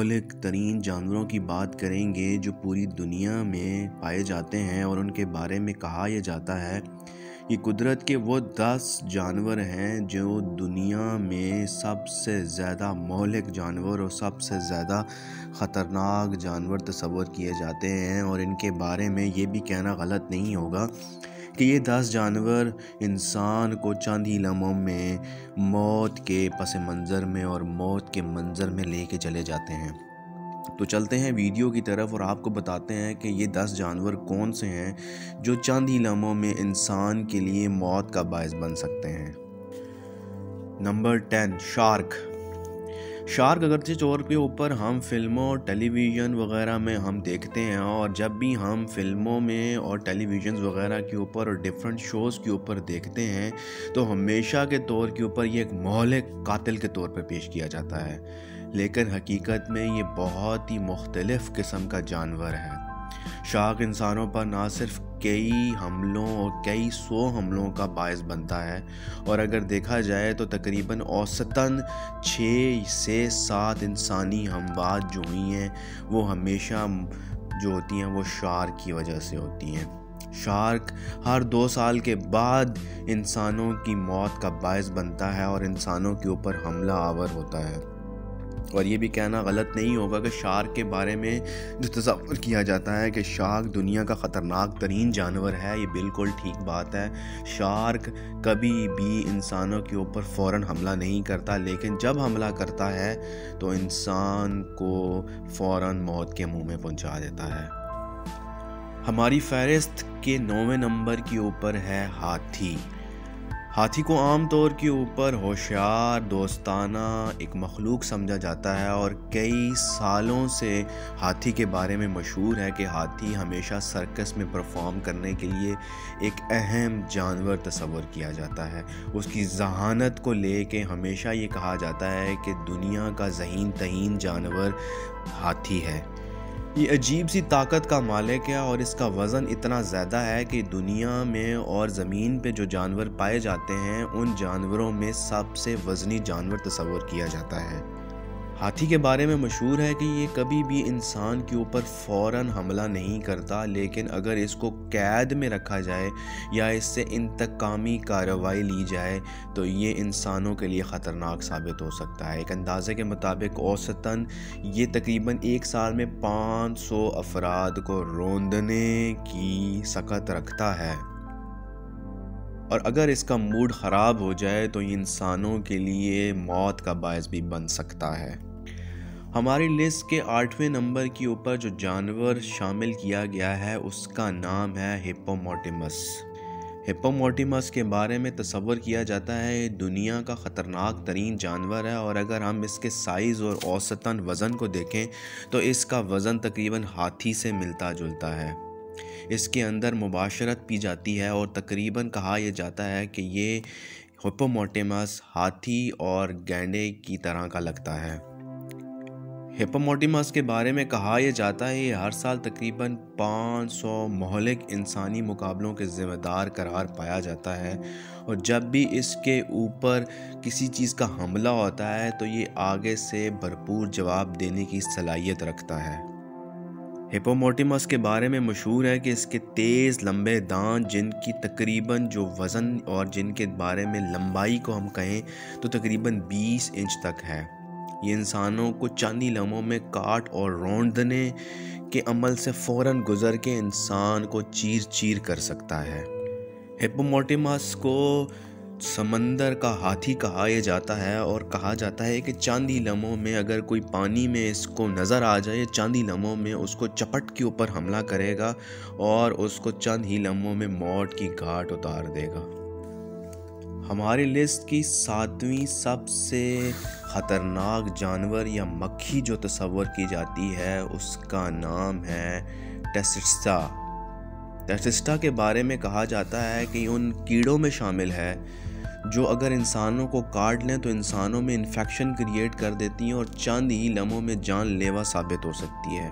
मोहलिक तरीन जानवरों की बात करेंगे जो पूरी दुनिया में पाए जाते हैं और उनके बारे में कहा यह जाता है कि कुदरत के वो 10 जानवर हैं जो दुनिया में सबसे ज़्यादा मोहलिक जानवर और सबसे ज़्यादा ख़तरनाक जानवर तस्वर किए जाते हैं। और इनके बारे में ये भी कहना गलत नहीं होगा कि ये 10 जानवर इंसान को चंद ही लम्हों में मौत के पस मंज़र में और मौत के मंज़र में लेके चले जाते हैं। तो चलते हैं वीडियो की तरफ और आपको बताते हैं कि ये 10 जानवर कौन से हैं जो चंद ही लम्हों में इंसान के लिए मौत का बायस बन सकते हैं। नंबर 10, शार्क अगरचे तौर के ऊपर हम फिल्मों और टेलीविज़न वगैरह में हम देखते हैं, और जब भी हम फिल्मों में और टेलीविज़न वगैरह के ऊपर और डिफरेंट शोज़ के ऊपर देखते हैं तो हमेशा के तौर के ऊपर ये एक मोहलिक कातिल के तौर पर पेश किया जाता है, लेकिन हकीकत में ये बहुत ही मुख्तलिफ़ किस्म का जानवर है। शार्क इंसानों पर ना सिर्फ कई हमलों और कई 100 हमलों का बायस बनता है, और अगर देखा जाए तो तकरीबन औसतन 6 से 7 इंसानी हमवात जो हुई हैं वो हमेशा जो होती हैं वो शार्क की वजह से होती हैं। शार्क हर 2 साल के बाद इंसानों की मौत का बायस बनता है और इंसानों के ऊपर हमला आवर होता है। और ये भी कहना गलत नहीं होगा कि शार्क के बारे में जो तस्वर किया जाता है कि शार्क दुनिया का ख़तरनाक तरीन जानवर है, ये बिल्कुल ठीक बात है। शार्क कभी भी इंसानों के ऊपर फ़ौरन हमला नहीं करता, लेकिन जब हमला करता है तो इंसान को फ़ौरन मौत के मुंह में पहुंचा देता है। हमारी फहरिस्त के 9वें नंबर के ऊपर है हाथी को आम तौर के ऊपर होशियार, दोस्ताना एक मखलूक समझा जाता है, और कई सालों से हाथी के बारे में मशहूर है कि हाथी हमेशा सर्कस में परफॉर्म करने के लिए एक अहम जानवर तस्वर किया जाता है। उसकी ज़हानत को लेके हमेशा ये कहा जाता है कि दुनिया का ज़हीन तरीन जानवर हाथी है। ये अजीब सी ताकत का मालिक है और इसका वज़न इतना ज़्यादा है कि दुनिया में और ज़मीन पे जो जानवर पाए जाते हैं उन जानवरों में सबसे वज़नी जानवर तस्वर किया जाता है। हाथी के बारे में मशहूर है कि ये कभी भी इंसान के ऊपर फ़ौरन हमला नहीं करता, लेकिन अगर इसको कैद में रखा जाए या इससे इंतकामी कार्रवाई ली जाए तो ये इंसानों के लिए ख़तरनाक साबित हो सकता है। एक अंदाज़े के मुताबिक औसतन ये तकरीबन 1 साल में 500 अफराद को रौंदने की सकत रखता है, और अगर इसका मूड ख़राब हो जाए तो इंसानों के लिए मौत का बायस भी बन सकता है। हमारी लिस्ट के 8वें नंबर के ऊपर जो जानवर शामिल किया गया है उसका नाम है हिप्पोपोटेमस के बारे में तस्वर किया जाता है दुनिया का ख़तरनाक तरीन जानवर है, और अगर हम इसके साइज़ और औसतन वज़न को देखें तो इसका वज़न तकरीबन हाथी से मिलता जुलता है। इसके अंदर मुबाशरत पी जाती है और तकरीबन कहा यह जाता है कि ये हिप्पोपोटेमस हाथी और गैंडे की तरह का लगता है। हिप्पोपोटेमस के बारे में कहा यह जाता है ये हर साल तकरीबन 500 मोहलिक इंसानी मुकाबलों के ज़िम्मेदार करार पाया जाता है, और जब भी इसके ऊपर किसी चीज़ का हमला होता है तो ये आगे से भरपूर जवाब देने की सलाहियत रखता है। हिप्पोपोटेमस के बारे में मशहूर है कि इसके तेज़ लंबे दांत, जिनकी तकरीबन जो वज़न और जिनके बारे में लंबाई को हम कहें तो तकरीबन 20 इंच तक है। ये इंसानों को चंद ही लम्हों में काट और रौंदने के अमल से फ़ौरन गुज़र के इंसान को चीर कर सकता है। हिप्पोपोटेमस को समंदर का हाथी कहा यह जाता है, और कहा जाता है कि चंद ही लम्हों में अगर कोई पानी में इसको नज़र आ जाए, चंद ही लम्हों में उसको चपट के ऊपर हमला करेगा और उसको चंद ही लम्हों में मौत की घाट उतार देगा। हमारी लिस्ट की 7वीं सबसे ख़तरनाक जानवर या मक्खी जो तस्वर की जाती है उसका नाम है टेस्टिस्टा के बारे में कहा जाता है कि उन कीड़ों में शामिल है जो अगर इंसानों को काट लें तो इंसानों में इन्फेक्शन क्रिएट कर देती हैं और चंद ही लम्हों में जानलेवा साबित हो सकती है।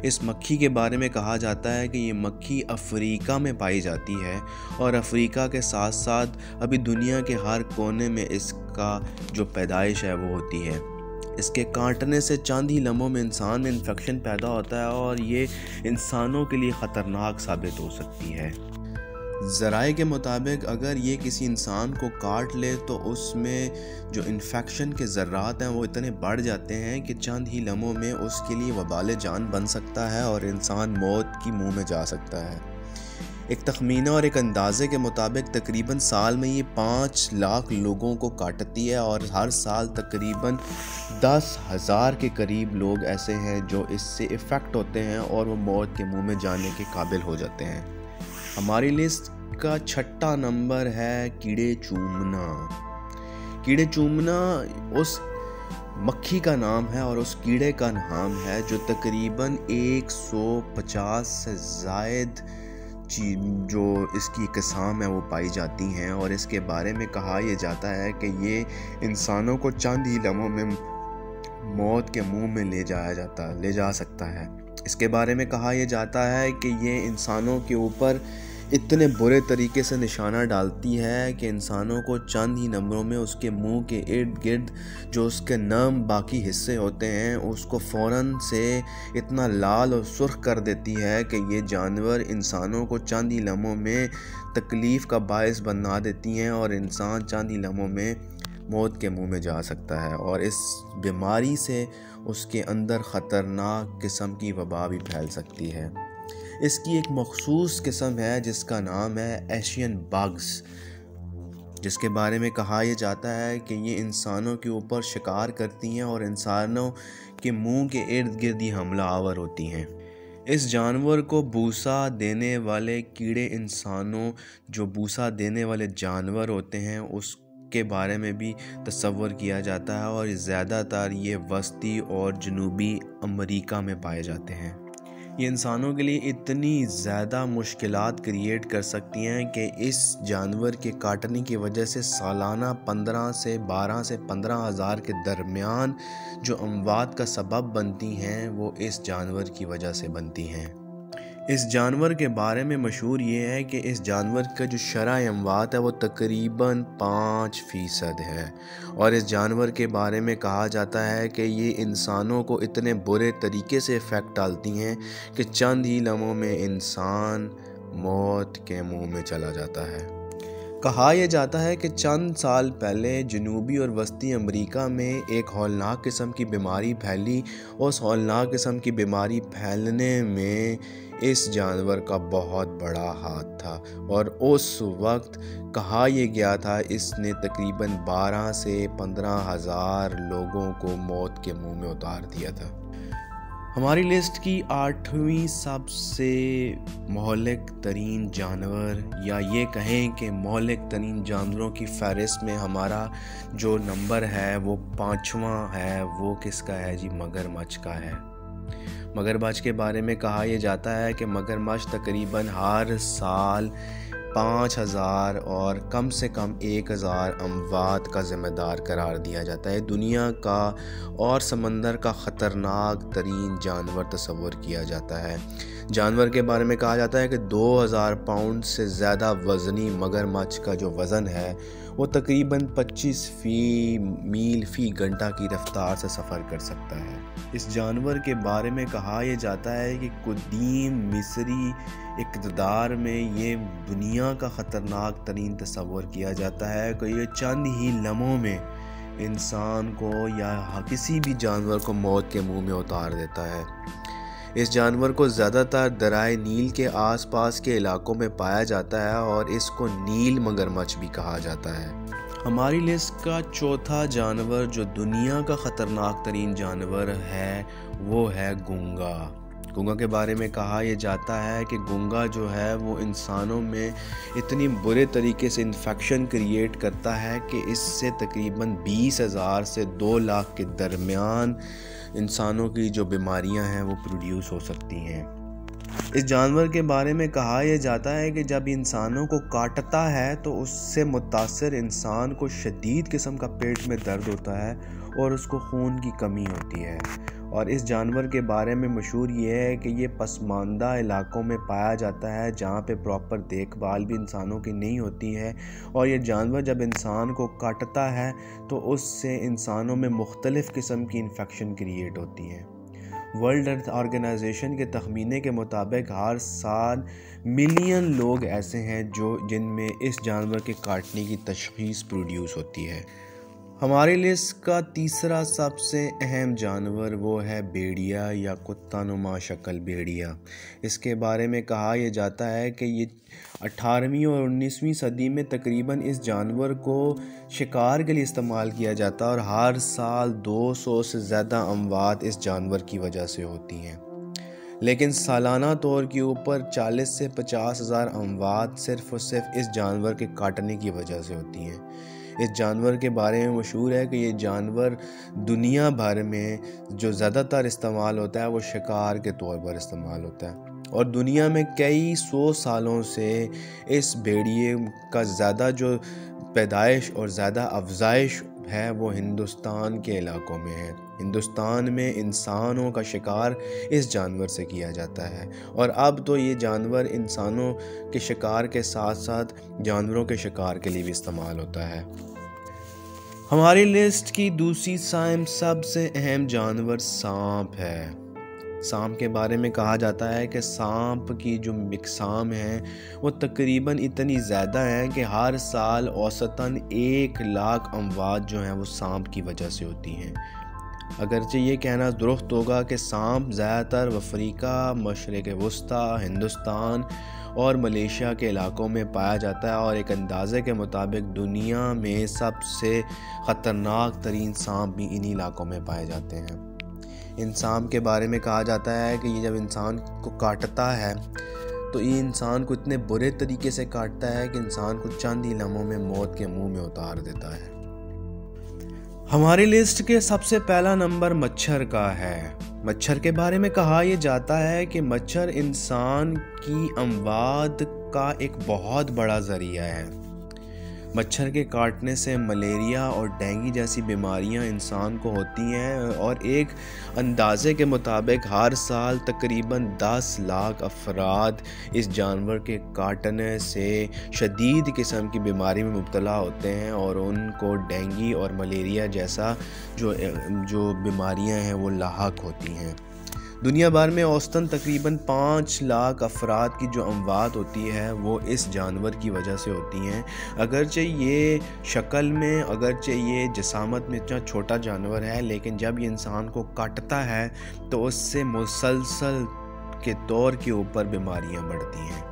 इस मक्खी के बारे में कहा जाता है कि ये मक्खी अफ्रीका में पाई जाती है, और अफ्रीका के साथ साथ अभी दुनिया के हर कोने में इसका जो पैदाइश है वो होती है। इसके काटने से चंद ही लम्हों में इंसान में इन्फेक्शन पैदा होता है और ये इंसानों के लिए ख़तरनाक साबित हो सकती है। ज़राए के मुताबिक अगर ये किसी इंसान को काट ले तो उसमें जो इन्फेक्शन के ज़र्रात हैं वो इतने बढ़ जाते हैं कि चंद ही लम्हों में उसके लिए वबाल जान बन सकता है और इंसान मौत की मुंह में जा सकता है। एक तखमीना और एक अंदाज़े के मुताबिक तकरीबन साल में ये 5 लाख लोगों को काटती है और हर साल तकरीबन 10,000 के करीब लोग ऐसे हैं जो इससे इफ़ेक्ट होते हैं और वो मौत के मुंह में जाने के काबिल हो जाते हैं। हमारी लिस्ट का 6ठा नंबर है कीड़े चूमना। कीड़े चूमना उस मक्खी का नाम है और उस कीड़े का नाम है जो तकरीबन 150 से ज़ायद जो इसकी किस्म है वो पाई जाती हैं और इसके बारे में कहा यह जाता है कि ये इंसानों को चंद ही लम्हों में मौत के मुंह में ले जा सकता है। इसके बारे में कहा यह जाता है कि ये इंसानों के ऊपर इतने बुरे तरीके से निशाना डालती है कि इंसानों को चंद ही नंबरों में उसके मुंह के इर्द गिर्द जो उसके नम बाकी हिस्से होते हैं उसको फ़ौरन से इतना लाल और सुर्ख कर देती है कि ये जानवर इंसानों को चंद ही लम्हों में तकलीफ़ का बायस बना देती हैं और इंसान चंद ही लम्हों में मौत के मुंह में जा सकता है और इस बीमारी से उसके अंदर ख़तरनाक किस्म की वबा भी फैल सकती है। इसकी एक मखसूस किस्म है जिसका नाम है एशियन बग्स, जिसके बारे में कहा यह जाता है कि ये इंसानों के ऊपर शिकार करती हैं और इंसानों के मुंह के इर्द गिर्द ही हमला आवर होती हैं। इस जानवर को बूसा देने वाले कीड़े इंसानों जो बूसा देने वाले जानवर होते हैं उसके बारे में भी तस्वर किया जाता है और ज़्यादातर ये वस्ती और जनूबी अमेरिका में पाए जाते हैं। ये इंसानों के लिए इतनी ज़्यादा मुश्किलात क्रिएट कर सकती हैं कि इस जानवर के काटने की वजह से सालाना 12 से 15,000 के दरमियान जो अमवात का सबब बनती हैं वो इस जानवर की वजह से बनती हैं। इस जानवर के बारे में मशहूर ये है कि इस जानवर का जो शरह अमवात है वो तकरीबन 5% है और इस जानवर के बारे में कहा जाता है कि ये इंसानों को इतने बुरे तरीके से इफ़ेक्ट डालती हैं कि चंद ही लम्हों में इंसान मौत के मुंह में चला जाता है। कहा यह जाता है कि चंद साल पहले जनूबी और वस्ती अमेरिका में एक हौलनाक किस्म की बीमारी फैली और उस हौलनाक किस्म की बीमारी फैलने में इस जानवर का बहुत बड़ा हाथ था और उस वक्त कहा यह गया था इसने तकरीबन 12 से 15,000 लोगों को मौत के मुंह में उतार दिया था। हमारी लिस्ट की 8वीं सबसे महलिक तरीन जानवर या ये कहें कि महलिक तरीन जानवरों की फहरिस्त में हमारा जो नंबर है वो 5वां है। वो किसका है जी? मगरमच्छ का है। मगरमच्छ के बारे में कहा यह जाता है कि मगरमच्छ तकरीबन हर साल 5,000 और कम से कम 1,000 अमवात का ज़िम्मेदार करार दिया जाता है। दुनिया का और समंदर का ख़तरनाक तरीन जानवर तस्वर किया जाता है। जानवर के बारे में कहा जाता है कि 2,000 पाउंड से ज़्यादा वज़नी मगरमच्छ का जो वज़न है वो तकरीबन 25 मील फ़ी घंटा की रफ्तार से सफ़र कर सकता है। इस जानवर के बारे में कहा यह जाता है कि कदीम मिस्री इक़्तिदार में ये दुनिया का ख़तरनाक तरीन तस्वर किया जाता है कि ये चंद ही लम्हों में इंसान को या किसी भी जानवर को मौत के मुंह में उतार देता है। इस जानवर को ज़्यादातर दरियाए नील के आसपास के इलाकों में पाया जाता है और इसको नील मगरमच्छ भी कहा जाता है। हमारी लिस्ट का चौथा जानवर जो दुनिया का ख़तरनाक तरीन जानवर है वो है गूंगा। गूंगा के बारे में कहा यह जाता है कि गूंगा जो है वो इंसानों में इतनी बुरे तरीके से इन्फेक्शन क्रिएट करता है कि इससे तकरीबन 20,000 से 2 लाख के दरमियान इंसानों की जो बीमारियां हैं वो प्रोड्यूस हो सकती हैं। इस जानवर के बारे में कहा यह जाता है कि जब इंसानों को काटता है तो उससे मुतासर इंसान को शदीद किस्म का पेट में दर्द होता है और उसको खून की कमी होती है और इस जानवर के बारे में मशहूर ये है कि ये पसमानदा इलाकों में पाया जाता है जहाँ पे प्रॉपर देखभाल भी इंसानों की नहीं होती है, और ये जानवर जब इंसान को काटता है तो उससे इंसानों में मुख्तलिफ़ किस्म की इन्फेक्शन क्रिएट होती हैं। वर्ल्ड हेल्थ ऑर्गेनाइजेशन के तखमीने के मुताबिक हर साल मिलियन लोग ऐसे हैं जिनमें इस जानवर के काटने की तशख़ीस प्रोड्यूस होती है। हमारी लिस्ट का तीसरा सबसे अहम जानवर वो है भेड़िया या कुत्ता नुमा शक्ल भेड़िया। इसके बारे में कहा यह जाता है कि ये 18वीं और 19वीं सदी में तकरीबन इस जानवर को शिकार के लिए इस्तेमाल किया जाता है और हर साल 200 से ज़्यादा अमवात इस जानवर की वजह से होती हैं। लेकिन सालाना तौर के ऊपर 40 से 50 हज़ार अमवात सिर्फ़ और सिर्फ इस जानवर के काटने की वजह से होती हैं। इस जानवर के बारे में मशहूर है कि ये जानवर दुनिया भर में जो ज़्यादातर इस्तेमाल होता है वो शिकार के तौर पर इस्तेमाल होता है, और दुनिया में कई 100 सालों से इस भेड़िए का ज़्यादा जो पैदाइश और ज़्यादा अफजाइश है वो हिंदुस्तान के इलाकों में है। हिंदुस्तान में इंसानों का शिकार इस जानवर से किया जाता है, और अब तो ये जानवर इंसानों के शिकार के साथ साथ जानवरों के शिकार के लिए भी इस्तेमाल होता है। हमारी लिस्ट की दूसरी सबसे अहम जानवर सांप है। सांप के बारे में कहा जाता है कि सांप की जो मिकसाम है वो तकरीबन इतनी ज़्यादा है कि हर साल औसतन 1 लाख अमवात जो हैं वो सांप की वजह से होती हैं। अगरचे ये कहना दुरुस्त होगा कि सांप ज़्यादातर अफ्रीका, मशरिक़ वस्ता, हिंदुस्तान और मलेशिया के इलाकों में पाया जाता है, और एक अंदाज़े के मुताबिक दुनिया में सबसे ख़तरनाक तरीन सांप भी इन्हीं इलाकों में पाए जाते हैं। इन सांप के बारे में कहा जाता है कि ये जब इंसान को काटता है तो ये इंसान को इतने बुरे तरीके से काटता है कि इंसान को चंद ही लम्हों में मौत के मुंह में उतार देता है। हमारी लिस्ट के सबसे पहला नंबर मच्छर का है। मच्छर के बारे में कहा यह जाता है कि मच्छर इंसान की अमवात का एक बहुत बड़ा ज़रिया है। मच्छर के काटने से मलेरिया और डेंगू जैसी बीमारियां इंसान को होती हैं, और एक अंदाज़े के मुताबिक हर साल तकरीबन 10 लाख अफराद इस जानवर के काटने से शदीद किस्म की बीमारी में मुब्तला होते हैं, और उनको डेंगू और मलेरिया जैसा जो बीमारियां हैं वो लाहक होती हैं। दुनिया भर में औसतन तकरीबन 5 लाख अफराद की जो अमवात होती है वो इस जानवर की वजह से होती हैं। अगरचे ये शक्ल में, अगरचे ये जिसामत में इतना छोटा जानवर है, लेकिन जब ये इंसान को काटता है तो उससे मुसलसल के तौर के ऊपर बीमारियां बढ़ती हैं।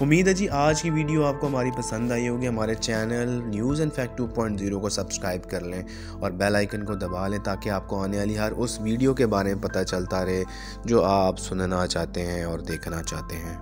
उम्मीद है जी आज की वीडियो आपको हमारी पसंद आई होगी। हमारे चैनल न्यूज़ एंड फैक्ट 2.0 को सब्सक्राइब कर लें और बेल आइकन को दबा लें ताकि आपको आने वाली हर उस वीडियो के बारे में पता चलता रहे जो आप सुनना चाहते हैं और देखना चाहते हैं।